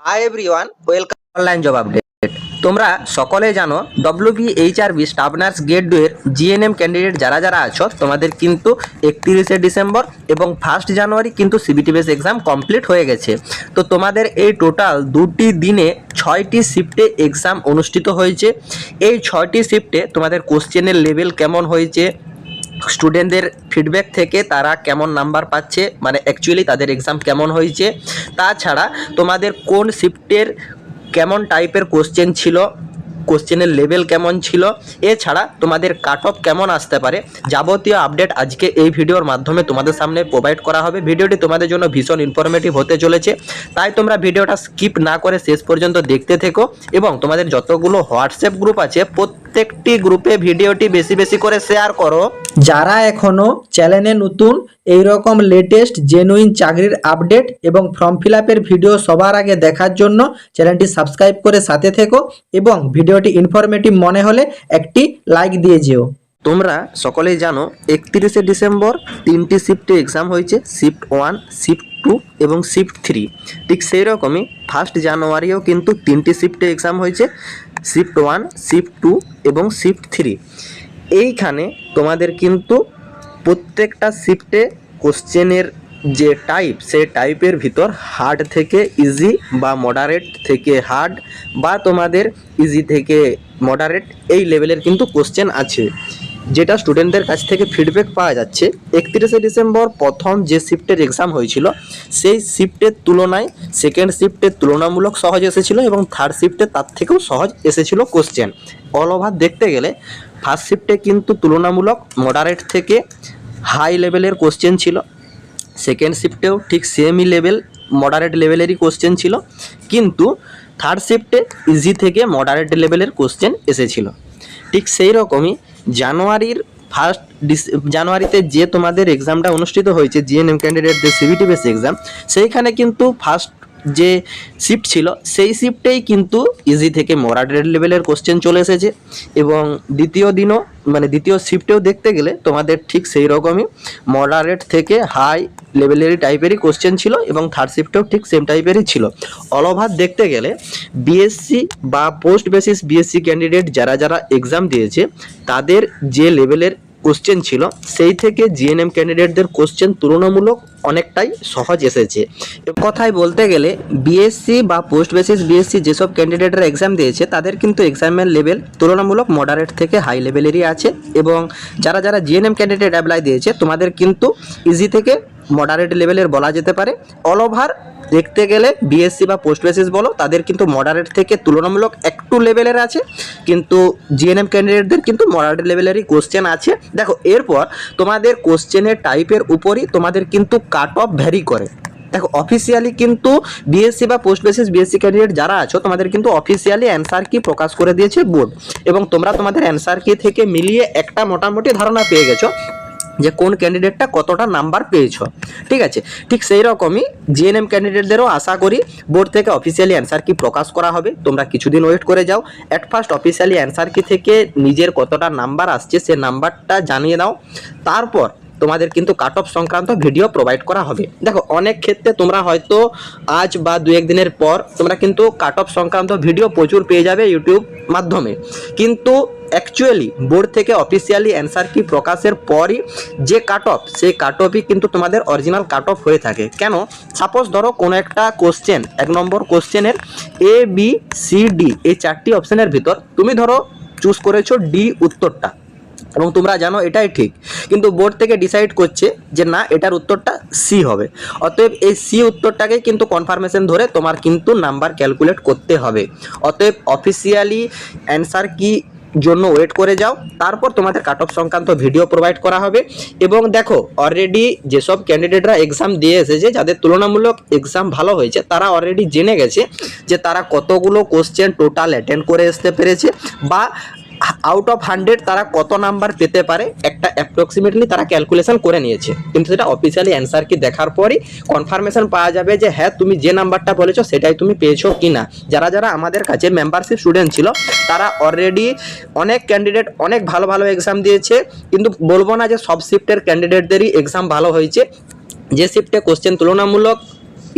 Hi everyone, welcome online job update. তোমরা সকলে জানো WBHRB স্টাফ নার্স গ্রেড 2 এর জিএনএম ক্যান্ডিডেট যারা যারা আছো তোমাদের কিন্তু 31শে ডিসেম্বর এবং 1 জানুয়ারি কিন্তু সিবিটি বেস এক্সাম কমপ্লিট হয়ে গেছে। তো তোমাদের এই টোটাল 2টি দিনে 6টি শিফটে এক্সাম অনুষ্ঠিত হয়েছে। এই 6টি শিফটে তোমাদের কোশ্চেনের লেভেল কেমন হয়েছে, স্টুডেন্টদের ফিডব্যাক থেকে তারা কেমন নাম্বার পাচ্ছে, মানে অ্যাকচুয়ালি তাদের এক্সাম কেমন হয়েছে, তাছাড়া তোমাদের কোন শিফটের কেমন টাইপের কোশ্চেন ছিল, কোশ্চেনের লেভেল কেমন ছিল, এছাড়া তোমাদের কাট অফ কেমন আসতে পারে, যাবতীয় আপডেট আজকে এই ভিডিওর মাধ্যমে তোমাদের সামনে প্রোভাইড করা হবে। ভিডিওটি তোমাদের জন্য ভীষণ ইনফরমেটিভ হতে চলেছে, তাই তোমরা ভিডিওটা স্কিপ না করে শেষ পর্যন্ত দেখতে থেকো এবং তোমাদের যতগুলো হোয়াটসঅ্যাপ গ্রুপ আছে প্রত্যেকটি গ্রুপে ভিডিওটি বেশি বেশি করে শেয়ার করো। যারা এখনো চ্যানেলে নতুন, এই রকম লেটেস্ট জেনুইন চাকরির আপডেট এবং ফর্ম ফিল আপের ভিডিও সবার আগে দেখার জন্য চ্যানেলটি সাবস্ক্রাইব করে সাথে থেকো এবং ভিডিওটি ইনফরমেটিভ মনে হলে একটি লাইক দিয়ে যেও। তোমরা সকলেই জানো 31শে ডিসেম্বর 3টি শিফটে এক্সাম হয়েছে, শিফট 1, শিফট 2 এবং শিফট 3। ঠিক সেই রকমই 1 জানুয়ারিও কিন্তু 3টি শিফটে এক্সাম হয়েছে, শিফট 1, শিফট 2 এবং শিফট 3। এইখানে তোমাদের কিন্তু প্রত্যেকটা শিফটে কোশ্চেনের যে টাইপ, সেই টাইপের ভিতর হার্ড থেকে ইজি বা মডারেট থেকে হার্ড বা তোমাদের ইজি থেকে মডারেট এই লেভেলের কিন্তু কোশ্চেন আছে। যেটা স্টুডেন্টদের কাছ থেকে ফিডব্যাক পাওয়া যাচ্ছে, 31শে ডিসেম্বর প্রথম যে শিফটের এক্সাম হয়েছিল সেই শিফটের তুলনায় সেকেন্ড শিফটের তুলনামূলক সহজ এসেছিল এবং থার্ড শিফটে তার থেকেও সহজ এসেছিল কোশ্চেন। অল ওভার দেখতে গেলে ফার্স্ট শিফটে কিন্তু তুলনামূলক মডারেট থেকে হাই লেভেলের কোশ্চেন ছিল, সেকেন্ড শিফটেও ঠিক সেমই লেভেল মডারেট লেভেলেরই কোশ্চেন ছিল, কিন্তু থার্ড শিফটে ইজি থেকে মডারেট লেভেলের কোশ্চেন এসেছিল। ঠিক সেই রকমই জানুয়ারিতে যে তোমাদের এক্সামটা অনুষ্ঠিত হয়েছে জিএনএম ক্যান্ডিডেটদের সিবিটি বেস এক্সাম, সেইখানে কিন্তু ফার্স্ট যে শিফট ছিল সেই শিফটেই কিন্তু ইজি থেকে মডারেট লেভেলের কোশ্চেন চলে এসেছে এবং দ্বিতীয় শিফটেও দেখতে গেলে তোমাদের ঠিক সেই রকমই মডারেট থেকে হাই লেভেলেরই টাইপেরই কোশ্চেন ছিল এবং থার্ড শিফটেও ঠিক সেম টাইপেরই ছিল। অল ওভার দেখতে গেলে বিএসসি বা পোস্ট বেসিস বিএসসি ক্যান্ডিডেট যারা যারা এক্সাম দিয়েছে তাদের যে লেভেলের কোশ্চেন ছিল সেই থেকে জিএনএম ক্যান্ডিডেটদের কোশ্চেন তুলনামূলক অনেকটাই সহজ এসেছে। কথায় বলতে গেলে বিএসসি বা পোস্ট বেসিস বিএসসি যেসব ক্যান্ডিডেটরা এক্সাম দিয়েছে তাদের কিন্তু এক্সামের লেভেল তুলনামূলক মডারেট থেকে হাই লেভেলেরই আছে এবং যারা যারা জিএনএম ক্যান্ডিডেট অ্যাপ্লাই দিয়েছে তোমাদের কিন্তু ইজি থেকে মডারেট লেভেলের বলা যেতে পারে। অল ওভার দেখতে গেলে বিএসসি বা পোস্ট বেসিস বলো তাদের কিন্তু মডারেট থেকে তুলনামূলক একটু লেভেলের আছে, কিন্তু জিএনএম ক্যান্ডিডেটদের কিন্তু মডারেট লেভেলেরই কোশ্চেন আছে। দেখো এরপর তোমাদের কোশ্চেনের টাইপের উপরই তোমাদের কিন্তু কাট অফ ভ্যারি করে। দেখো অফিসিয়ালি কিন্তু বিএসসি বা পোস্ট বেসিস বিএসসি ক্যান্ডিডেট যারা আছো তোমাদের কিন্তু অফিসিয়ালি অ্যান্সার কি প্রকাশ করে দিয়েছে বোর্ড এবং তোমরা তোমাদের অ্যান্সার কি থেকে মিলিয়ে একটা মোটামুটি ধারণা পেয়ে গেছো যে কোন ক্যান্ডিডেটটা কতটা নাম্বার পেয়েছো। ঠিক আছে, ঠিক সেই রকমই জিএনএম ক্যান্ডিডেটদেরও আশা করি বোর্ড থেকে অফিসিয়ালি অ্যান্সার কি প্রকাশ করা হবে। তোমরা কিছুদিন ওয়েট করে যাও, অ্যাট ফার্স্ট অফিসিয়ালি অ্যান্সার কি থেকে নিজের কতটা নাম্বার আসছে সে নাম্বারটা জানিয়ে দাও, তারপর তোমাদের কিন্তু কাট অফ সংক্রান্ত ভিডিও প্রোভাইড করা হবে। দেখো অনেক ক্ষেত্রে তোমরা হয়তো আজ বা 2-1 দিনের পর তোমরা কিন্তু কাট অফ সংক্রান্ত ভিডিও প্রচুর পেয়ে যাবে ইউটিউব মাধ্যমে, কিন্তু অ্যাকচুয়ালি বোর্ড থেকে অফিসিয়ালি অ্যান্সার কি প্রকাশের পরই যে কাট অফ, সেই কাট অফই কিন্তু তোমাদের অরিজিনাল কাট অফ হয়ে থাকে। কেন, সাপোজ ধরো কোনো একটা কোশ্চেন, 1 নম্বর কোশ্চেনের ABCD এই 4টি অপশানের ভিতর তুমি ধরো চুজ করেছো ডি উত্তরটা এবং তোমরা জানো এটাই ঠিক, কিন্তু বোর্ড থেকে ডিসাইড করছে যে না এটার উত্তরটা সি হবে, অতএব এই সি উত্তরটাকে কিন্তু কনফার্মেশন ধরে তোমার কিন্তু নাম্বার ক্যালকুলেট করতে হবে। অতএব অফিসিয়ালি অ্যান্সার কি জন্য ওয়েট করে যাও, তারপর তোমাদের কাট অফ সংক্রান্ত ভিডিও প্রোভাইড করা হবে। এবং দেখো অলরেডি যেসব ক্যান্ডিডেটরা এক্সাম দিয়ে এসেছে যাদের তুলনামূলক এক্সাম ভালো হয়েছে তারা অলরেডি জেনে গেছে যে তারা কতগুলো কোশ্চেন টোটাল অ্যাটেন্ড করে আসতে পেরেছে বা আউট অফ 100 তারা কত নাম্বার পেতে পারে একটা অ্যাপ্রক্সিমেটলি তারা ক্যালকুলেশন করে নিয়েছে, কিন্তু সেটা অফিসিয়ালি অ্যান্সার কি দেখার পরই কনফার্মেশন পাওয়া যাবে যে হ্যাঁ তুমি যে নাম্বারটা বলেছো সেটাই তুমি পেয়েছো কি না। যারা যারা আমাদের কাছে মেম্বারশিপ স্টুডেন্ট ছিল তারা অলরেডি অনেক ক্যান্ডিডেট অনেক ভালো ভালো এক্সাম দিয়েছে, কিন্তু বলবো না যে সব শিফটের ক্যান্ডিডেটদেরই এক্সাম ভালো হয়েছে। যে শিফটে কোশ্চেন তুলনামূলক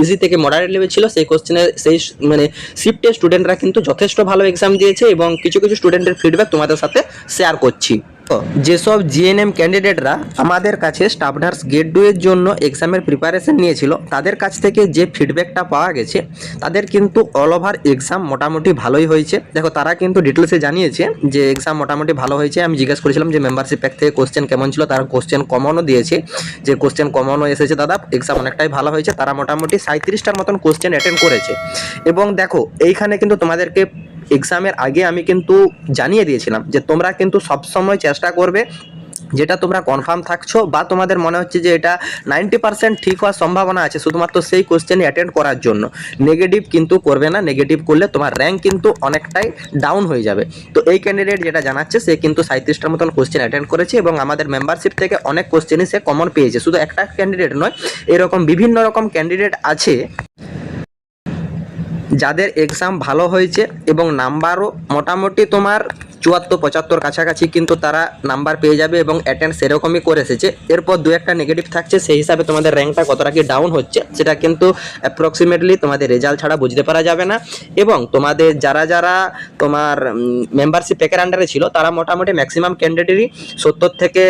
ইজি থেকে মডারেট লেভেল ছিল সেই কোশ্চেনের সেই মানে শিফটের স্টুডেন্টরা কিন্তু যথেষ্ট ভালো এক্সাম দিয়েছে এবং কিছু কিছু স্টুডেন্টের ফিডব্যাক তোমাদের সাথে শেয়ার করছি। যেসব জিএনএম ক্যান্ডিডেটরা আমাদের কাছে স্টাফ নার্স গ্রেড 2 এর জন্য এক্সামের প্রিপারেশন নিয়েছিল তাদের কাছ থেকে যে ফিডব্যাকটা পাওয়া গেছে তাদের কিন্তু অল ওভার এক্সাম মোটামুটি ভালোই হয়েছে। দেখো তারা কিন্তু ডিটেলসে জানিয়েছে যে এক্সাম মোটামুটি ভালো হয়েছে। আমি জিজ্ঞেস করেছিলাম যে মেম্বারশিপ প্যাক থেকে কোশ্চেন কেমন ছিল, তারা কোশ্চেন কমনও দিয়েছে, যে কোশ্চেন কমনও এসেছে দাদা, এক্সাম অনেকটাই ভালো হয়েছে। তারা মোটামুটি 37টার মতন কোশ্চেন অ্যাটেন্ড করেছে। এবং দেখো এইখানে কিন্তু তোমাদেরকে এক্সামের আগে আমি কিন্তু জানিয়ে দিয়েছিলাম যে তোমরা কিন্তু সবসময় চেষ্টা করবে যেটা তোমরা কনফার্ম থাকছো বা তোমাদের মনে হচ্ছে যে এটা 90% ঠিক হওয়ার সম্ভাবনা আছে শুধুমাত্র সেই কোশ্চেনই অ্যাটেন্ড করার জন্য। নেগেটিভ কিন্তু করবে না, নেগেটিভ করলে তোমার র্যাঙ্ক কিন্তু অনেকটাই ডাউন হয়ে যাবে। তো এই ক্যান্ডিডেট যেটা জানাচ্ছে সে কিন্তু 37টার মতন কোশ্চেন অ্যাটেন্ড করেছে এবং আমাদের মেম্বারশিপ থেকে অনেক কোশ্চেনই সে কমন পেয়েছে। শুধু একটা ক্যান্ডিডেট নয়, এরকম বিভিন্ন রকম ক্যান্ডিডেট আছে যাদের এক্সাম ভালো হয়েছে এবং নাম্বারও মোটামুটি তোমার 74-75 কাছাকাছি কিন্তু তারা নাম্বার পেয়ে যাবে এবং অ্যাটেন্ড সেরকমই করে এসেছে। এরপর দু একটা নেগেটিভ থাকছে, সেই হিসাবে তোমাদের র্যাঙ্কটা কতটা কি ডাউন হচ্ছে সেটা কিন্তু অ্যাপ্রক্সিমেটলি তোমাদের রেজাল্ট ছাড়া বুঝতে পারা যাবে না। এবং তোমাদের যারা যারা তোমার মেম্বারশিপ প্যাকের আন্ডারে ছিল তারা মোটামুটি ম্যাক্সিমাম ক্যান্ডিডেটই 70 থেকে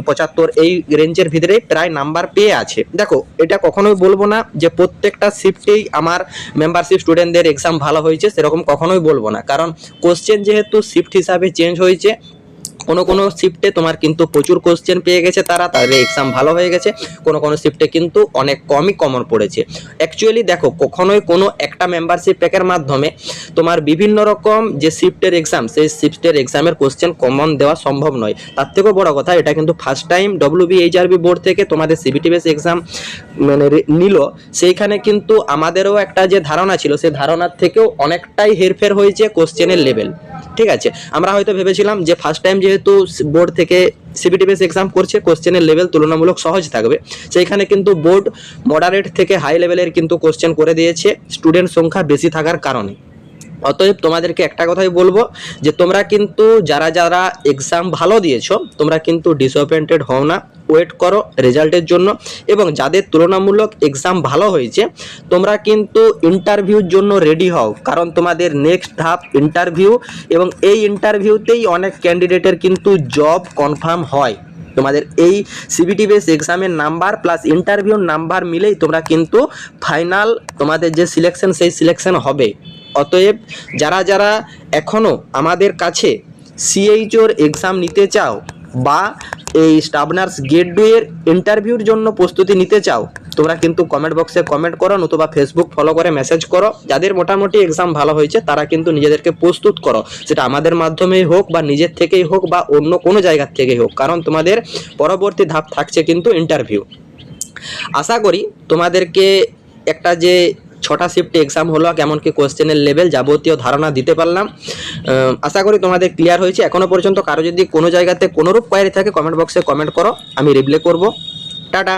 75 এই রেঞ্জের ভিতরে প্রায় নাম্বার পেয়ে আছে। দেখো এটা কখনোই বলবো না যে প্রত্যেকটা শিফটেই আমার মেম্বারশিপ স্টুডেন্টদের এক্সাম ভালো হয়েছে, সেরকম কখনোই বলবো না। কারণ কোশ্চেন যেহেতু শিফট হিসাবে চেঞ্জ হয়েছে, কোনো শিফটে তোমার কিন্তু প্রচুর কোশ্চেন পেয়ে গেছে তারা, তাদের এক্সাম ভালো হয়ে গেছে। কোনো শিফটে কিন্তু অনেক কমই কমন পড়েছে। অ্যাকচুয়ালি দেখো কখনোই কোনো একটা মেম্বারশিপ প্যাকের মাধ্যমে তোমার বিভিন্ন রকম যে শিফটের এক্সাম সেই শিফটের এক্সামের কোশ্চেন কমন দেওয়া সম্ভব নয়। তার থেকেও বড় কথা, এটা কিন্তু ফার্স্ট টাইম WBHRB বোর্ড থেকে তোমাদের সিবিটি বেস এক্সাম মানে নিল, সেইখানে কিন্তু আমাদেরও একটা যে ধারণা ছিল সেই ধারণার থেকেও অনেকটাই হেরফের হয়েছে কোশ্চেনের লেভেল। ঠিক আছে, আমরা হয়তো ভেবেছিলাম যে ফার্স্ট টাইম যেহেতু বোর্ড থেকে সিবিটি বেস এক্সাম করছে কোশ্চেনের লেভেল তুলনামূলক সহজ থাকবে, সেইখানে কিন্তু বোর্ড মডারেট থেকে হাই লেভেলের কিন্তু কোশ্চেন করে দিয়েছে স্টুডেন্ট সংখ্যা বেশি থাকার কারণে। অতএব তোমাদেরকে একটা কথাই বলবো যে তোমরা কিন্তু যারা যারা এক্সাম ভালো দিয়েছো তোমরা কিন্তু ডিসঅ্যাপয়েন্টেড হও না, ওয়েট করো রেজাল্টের জন্য। এবং যাদের তুলনামূলক এক্সাম ভালো হয়েছে তোমরা কিন্তু ইন্টারভিউর জন্য রেডি হও, কারণ তোমাদের নেক্সট ধাপ ইন্টারভিউ এবং এই ইন্টারভিউতেই অনেক ক্যান্ডিডেটের কিন্তু জব কনফার্ম হয়। তোমাদের এই সিবিটি বেস এক্সামের নাম্বার প্লাস ইন্টারভিউর নাম্বার মিলেই তোমরা কিন্তু ফাইনাল তোমাদের যে সিলেকশন সেই সিলেকশন হবে। অতএব যারা যারা এখনও আমাদের কাছে সিএইচওর এক্সাম নিতে চাও বা এই স্টাফ নার্স গ্রেড 2 এর ইন্টারভিউর জন্য প্রস্তুতি নিতে চাও তোমরা কিন্তু কমেন্ট বক্সে কমেন্ট করো, নতুবা ফেসবুক ফলো করে মেসেজ করো। যাদের মোটামুটি এক্সাম ভালো হয়েছে তারা কিন্তু নিজেদেরকে প্রস্তুত করো, সেটা আমাদের মাধ্যমেই হোক বা নিজের থেকেই হোক বা অন্য কোনো জায়গার থেকেই হোক, কারণ তোমাদের পরবর্তী ধাপ থাকছে কিন্তু ইন্টারভিউ। আশা করি তোমাদেরকে একটা যে 6টা শিফটে এক্সাম হলো কেমন কি কোশ্চেনের লেভেল যাবতীয় ধারণা দিতে পারলাম। আশা করি তোমাদের ক্লিয়ার হয়েছে। এখনও পর্যন্ত কারো যদি কোনো জায়গাতে কোনোরূপ কোয়ারি থাকে কমেন্ট বক্সে কমেন্ট করো, আমি রিপ্লাই করব। টাটা।